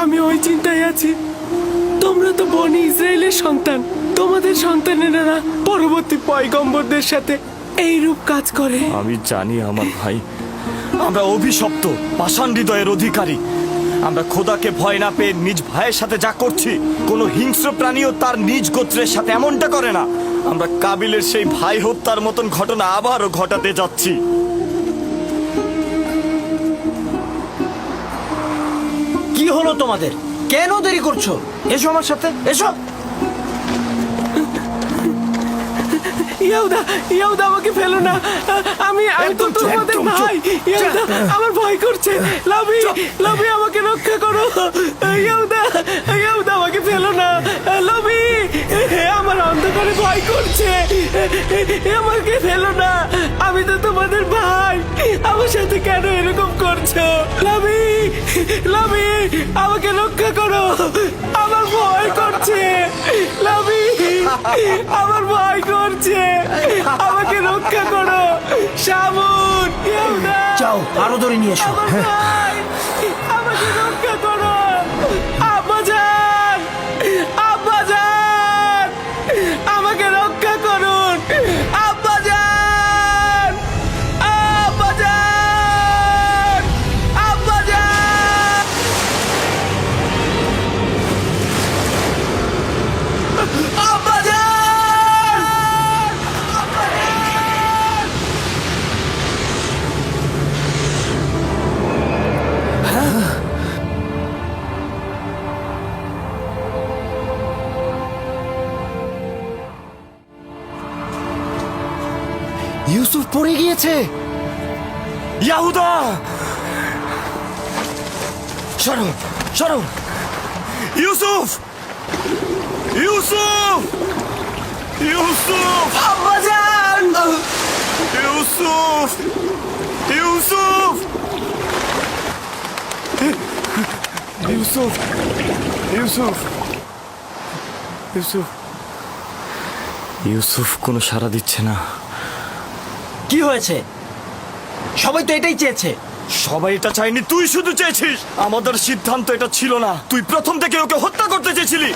আমি ওই চিন্তায় আছি। তোমরা তো বনি ইসরায়েলের সন্তান, তোমাদের সন্তানেরা পরবর্তী পয়গম্বরদের সাথে এই রূপ কাজ করে। আমি জানি আমার ভাই, আমরা অভিশপ্ত পাষাণ হৃদয়ের অধিকারী। আমরা খোদাকে ভয় না পেয়ে নিজ ভাইয়ের সাথে যা করছি, কোনো হিংস্র প্রাণীও তার নিজ গোত্রের সাথে এমনটা করে না। আমরা কাবিলের সেই ভাই হত্যার মতন ঘটনা আবারও ঘটাতে যাচ্ছি। কি হলো তোমাদের? কেন দেরি করছো? এসো আমার সাথে, এসো। ইয়াহুদা, ইয়াহুদা আমাকে ফেলো না, আমি তো তোমাদের ভাই। ইয়াহুদা, আমার ভয় করছে। লাভি, লাভি আমাকে রক্ষা করো। ইয়াহুদা, ইয়াহুদা আমাকে ফেলো না। লাভি, আমার অন্ধকারে ভয় করছে, আমাকে ফেলো না। আমি তো তোমাদের ভাই, আমার সাথে কেন এরকম করছো? লাভি, লাভি আমাকে রক্ষা করো, আমার ভয় করছে। লাভি, আমার ভয় করছে, আমাকে রক্ষা করো। শামুন, ইয়াহুদা, যাও আরো ধরে নিয়ে এসো। আমার ভাই, আমাকে রক্ষা করো। আব্বাজান, আব্বাজান, আমাকে রক্ষা করুন। আব্বাজান, আব্বাজান, আব্বাজান। ইউসুফ পড়ে গিয়েছে। ইয়াহুদা, সরো, সরো। ইউসুফ, ইউসুফ, ইউসুফ, আব্বাজান! ইউসুফ, ইউসুফ, ইউসুফ, ইউসুফ, ইউসুফ, ইউসুফ কোনো সাড়া দিচ্ছে না। কি হয়েছে? সবাই তো এটাই চেয়েছে। সবাই এটা চাইনি, তুই শুধু চেয়েছিস। আমাদের সিদ্ধান্ত এটা ছিল না। তুই প্রথম থেকে ওকে হত্যা করতে চেয়েছিলি।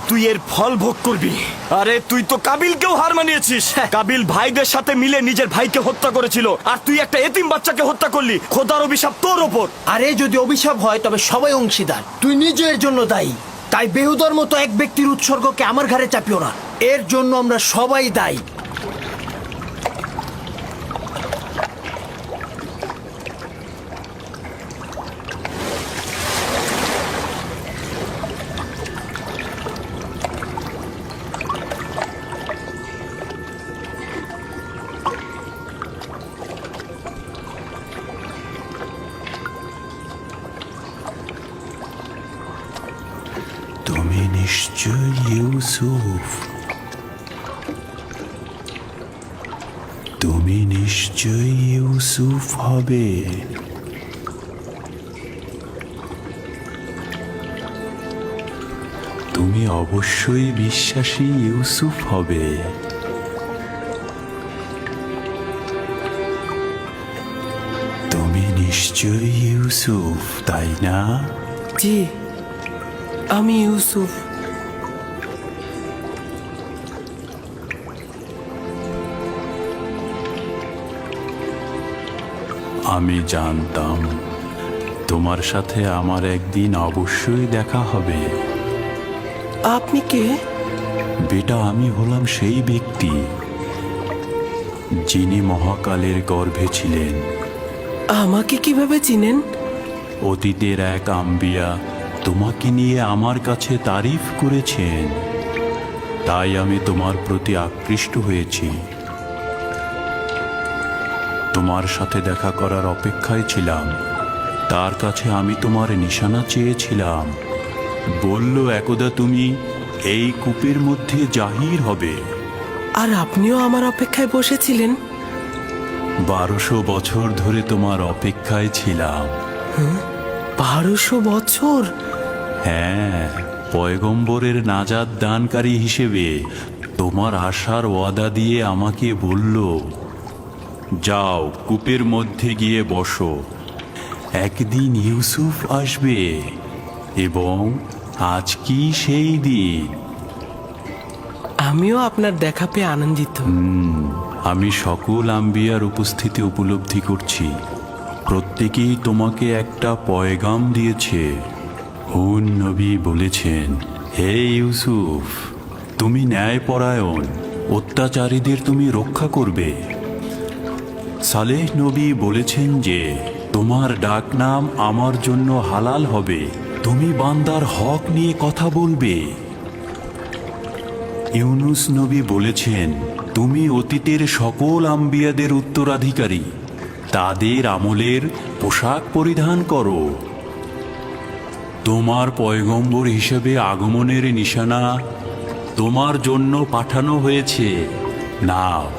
তুই এর ফল ভোগ করবি। আরে তুই তো কাবিলকেও হার মানিয়েছিস। কাবিল ভাইদের সাথে মিলে নিজের ভাইকে হত্যা করেছিল, আর তুই একটা এতিম বাচ্চাকে হত্যা করলি। খোদার অভিশাপ তোর ওপর। আরে যদি অভিশাপ হয় তবে সবাই অংশীদার, তুই নিজের জন্য দায়ী। তাই বেহুদার মতো এক ব্যক্তির উৎসর্গকে আমার ঘাড়ে চাপিও না। এর জন্য আমরা সবাই দায়ী। তুমি নিশ্চয় ইউসুফ, তুমি নিশ্চয় ইউসুফ হবে। তুমি অবশ্যই বিশ্বাসী ইউসুফ হবে। তুমি নিশ্চয় ইউসুফ, তাই না? জি, আমি ইউসুফ। আমি জানতাম তোমার সাথে আমার একদিন অবশ্যই দেখা হবে। আপনি কে? বেটা, আমি হলাম সেই ব্যক্তি যিনি মহাকালের গর্ভে ছিলেন। আমাকে কিভাবে চিনেন? অতীতের এক আম্বিয়া তোমাকে নিয়ে আমার কাছে তারিফ করেছেন, তাই আমি তোমার প্রতি আকৃষ্ট হয়েছি। তোমার সাথে দেখা করার অপেক্ষায় ছিলাম। তার কাছে আমি তোমার নিশানা চেয়েছিলাম। বলল একদা তুমি এই কূপের মধ্যে জাহির হবে। আর আপনিও আমার অপেক্ষায় বসেছিলেন? 1200 বছর ধরে তোমার অপেক্ষায় ছিলাম। 1200 বছর? হ্যাঁ, পয়গম্বরের নাজাত দানকারী হিসেবে তোমার আশার ওয়াদা দিয়ে আমাকে বলল, যাও কূপের মধ্যে গিয়ে বসো, একদিন ইউসুফ আসবে, এবং আজ কি সেই দিন। আমিও আপনার দেখা পেয়ে আনন্দিত। আমি সকল আম্বিয়ার উপস্থিতি উপলব্ধি করছি। প্রত্যেকেই তোমাকে একটা পয়গাম দিয়েছে। হুন নবী বলেছেন, হে ইউসুফ, তুমি ন্যায়পরায়ণ, অত্যাচারীদের তুমি রক্ষা করবে। সালেহ নবী বলেছেন যে তোমার ডাকনাম আমার জন্য হালাল হবে, তুমি বান্দার হক নিয়ে কথা বলবে। ইউনুস নবী বলেছেন, তুমি অতীতের সকল আম্বিয়াদের উত্তরাধিকারী, তাদের আমলের পোশাক পরিধান করো। তোমার পয়গম্বর হিসেবে আগমনের নিশানা তোমার জন্য পাঠানো হয়েছে। নাও।